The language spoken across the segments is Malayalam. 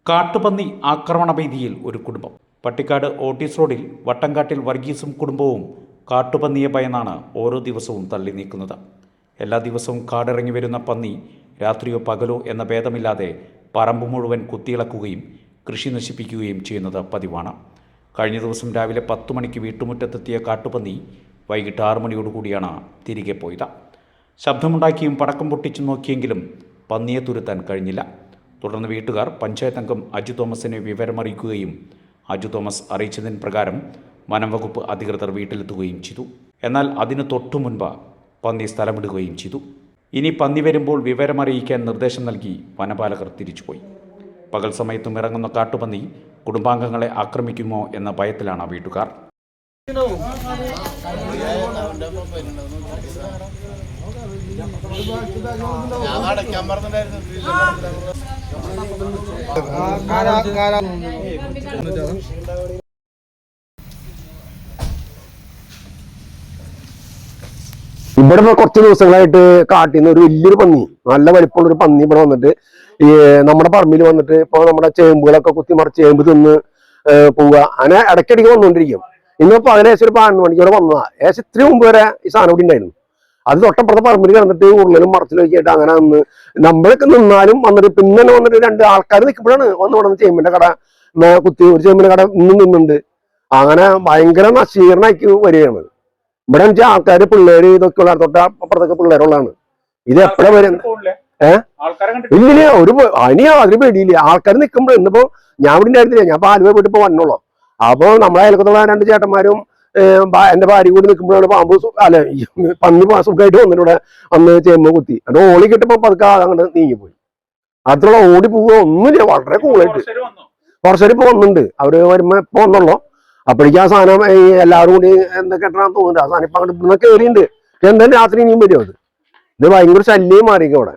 കാട്ടുപന്നി ആക്രമണ ഭീതിയിൽ ഒരു കുടുംബം. പട്ടിക്കാട് ഓട്ടീസ് റോഡിൽ വട്ടംകാട്ടിൽ വർഗീസും കുടുംബവും കാട്ടുപന്നിയെ ഭയന്നാണ് ഓരോ ദിവസവും തള്ളി നീക്കുന്നത്. എല്ലാ ദിവസവും കാടിറങ്ങി വരുന്ന പന്നി രാത്രിയോ പകലോ എന്ന ഭേദമില്ലാതെ പറമ്പ് മുഴുവൻ കുത്തിയിളക്കുകയും കൃഷി നശിപ്പിക്കുകയും ചെയ്യുന്നത് പതിവാണ്. കഴിഞ്ഞ ദിവസം രാവിലെ 10 മണിക്ക് വീട്ടുമുറ്റത്തെത്തിയ കാട്ടുപന്നി വൈകിട്ട് 6 മണിയോടുകൂടിയാണ് തിരികെ പോയത്. ശബ്ദമുണ്ടാക്കിയും പടക്കം പൊട്ടിച്ചു നോക്കിയെങ്കിലും പന്നിയെ തുരത്താൻ കഴിഞ്ഞില്ല. തുടർന്ന് വീട്ടുകാർ പഞ്ചായത്ത് അംഗം അജു തോമസിനെ വിവരമറിയിക്കുകയും അജു തോമസ് അറിയിച്ചതിന് പ്രകാരം വനം വകുപ്പ് അധികൃതർ വീട്ടിലെത്തുകയും ചെയ്തു. എന്നാൽ അതിന് തൊട്ടു മുൻപ് പന്നി സ്ഥലം വിടുകയും ചെയ്തു. ഇനി പന്നി വരുമ്പോൾ വിവരമറിയിക്കാൻ നിർദ്ദേശം നൽകി വനപാലകർ തിരിച്ചുപോയി. പകൽ സമയത്തും ഇറങ്ങുന്ന കാട്ടുപന്നി കുടുംബാംഗങ്ങളെ ആക്രമിക്കുമോ എന്ന ഭയത്തിലാണ് വീട്ടുകാർ. ഇവിടെ കുറച്ച് ദിവസങ്ങളായിട്ട് കാട്ടിന്ന് ഒരു വലിയൊരു പന്നി, നല്ല വലിപ്പമുള്ള ഒരു പന്നി ഇവിടെ വന്നിട്ട് ഈ നമ്മുടെ പറമ്പിൽ വന്നിട്ട് ഇപ്പൊ നമ്മുടെ ചേമ്പുകളൊക്കെ കുത്തിമറിച്ച് ചേമ്പ് തിന്ന് പോവുക. അങ്ങനെ ഇടയ്ക്കിടയ്ക്ക് വന്നുകൊണ്ടിരിക്കും. ഇന്നിപ്പോ ഏകദേശം ഒരു 12 മണിക്ക് ഇവിടെ വന്നതാ. ഏകദേശം ഇത്രയും മുമ്പ് വരെ ഈ സാധനം ഇവിടെ ഉണ്ടായിരുന്നു. അത് തൊട്ടപ്പുറത്തെ പറമ്പിൽ കിടന്നിട്ട് ഉരുളലും മറച്ചിലും ഒക്കെ ആയിട്ട് അങ്ങനെ നിന്ന് നമ്മളൊക്കെ നിന്നാലും വന്നിട്ട് പിന്നെ വന്നിട്ട് 2 ആൾക്കാർ നിൽക്കുമ്പോഴാണ് വന്ന് ചേമ്പിന്റെ കട കുത്തി ഒരു ചേമ്പിന്റെ കട ഇന്നും നിന്നുണ്ട്. അങ്ങനെ ഭയങ്കര നശീകരണമാക്കി വരികയാണ്. ഇവിടെ വെച്ചാൽ ആൾക്കാര് പിള്ളേര് ഇതൊക്കെ ഉള്ള തൊട്ട് അപ്പുറത്തൊക്കെ പിള്ളേരുള്ളതാണ്. ഇത് എപ്പോഴാ വരുന്നത്? ഇല്ല ഒരു അതിന് പേടിയില്ല. ആൾക്കാർ നിൽക്കുമ്പോൾ ഇന്നിപ്പോ ഞാൻ ഇവിടെ ഉണ്ടായിരുന്നില്ല, ഞാൻ ആലുവ പോയിട്ട് ഇപ്പൊ വന്നോളൂ. അപ്പൊ നമ്മളെ അയൽക്കത്തുള്ള 2 ചേട്ടന്മാരും എന്റെ ഭാര്യ കൂടി നിൽക്കുമ്പോഴാണ് പാമ്പ് പന്നി സുഖമായിട്ട് വന്നിട്ട് അന്ന് ചേമ്പ് കുത്തി അത് ഓളി കിട്ടുമ്പോ പതുക്കെ അങ്ങോട്ട് നീങ്ങിപ്പോയി. അത്രയുള്ള ഓടി പോവുക ഒന്നുമില്ല, വളരെ കൂളായിട്ട് കുറച്ചേരം ഇപ്പൊ വന്നിട്ടുണ്ട്. അവര് വരുമ്പോ ഇപ്പൊ വന്നുള്ളൂ. അപ്പോഴേക്കും ആ സാധനം എല്ലാവരും കൂടി എന്താ കെട്ടണമെന്ന് തോന്നുന്നുണ്ട്. ആ സാധനം ഇപ്പൊ അങ്ങോട്ട് ഇവിടുന്ന് കയറിയിട്ടുണ്ട്. എന്തായാലും രാത്രി ഇനിയും വരും. ഇത് ഭയങ്കര ശല്യം മാറിയിരിക്കും ഇവിടെ.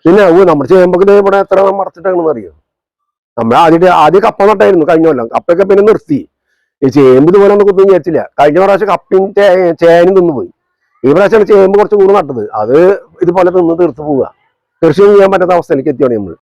പിന്നെ നമ്മുടെ ചേമ്പൊക്കെ ഇവിടെ എത്ര മറച്ചിട്ടാണെന്ന് അറിയോ? നമ്മൾ ആദ്യം കപ്പ നട്ടായിരുന്നു കഴിഞ്ഞ കൊല്ലം. കപ്പയൊക്കെ പിന്നെ നിർത്തി. ഈ ചേമ്പ് ഇതുപോലെ ഒന്നും കുത്തും വിചാരിച്ചില്ല. കഴിഞ്ഞ പ്രാവശ്യം കപ്പയും ചേനും തിന്നുപോയി. ഈ പ്രാവശ്യമാണ് ചേമ്പ് കുറച്ച് കൂടെ നട്ടത്. അത് ഇതുപോലെ തിന്ന് തീർത്ത് പോവുക. കൃഷി ചെയ്യാൻ പറ്റാത്ത അവസ്ഥയിലേക്ക് എത്തിയാണ് നമ്മൾ.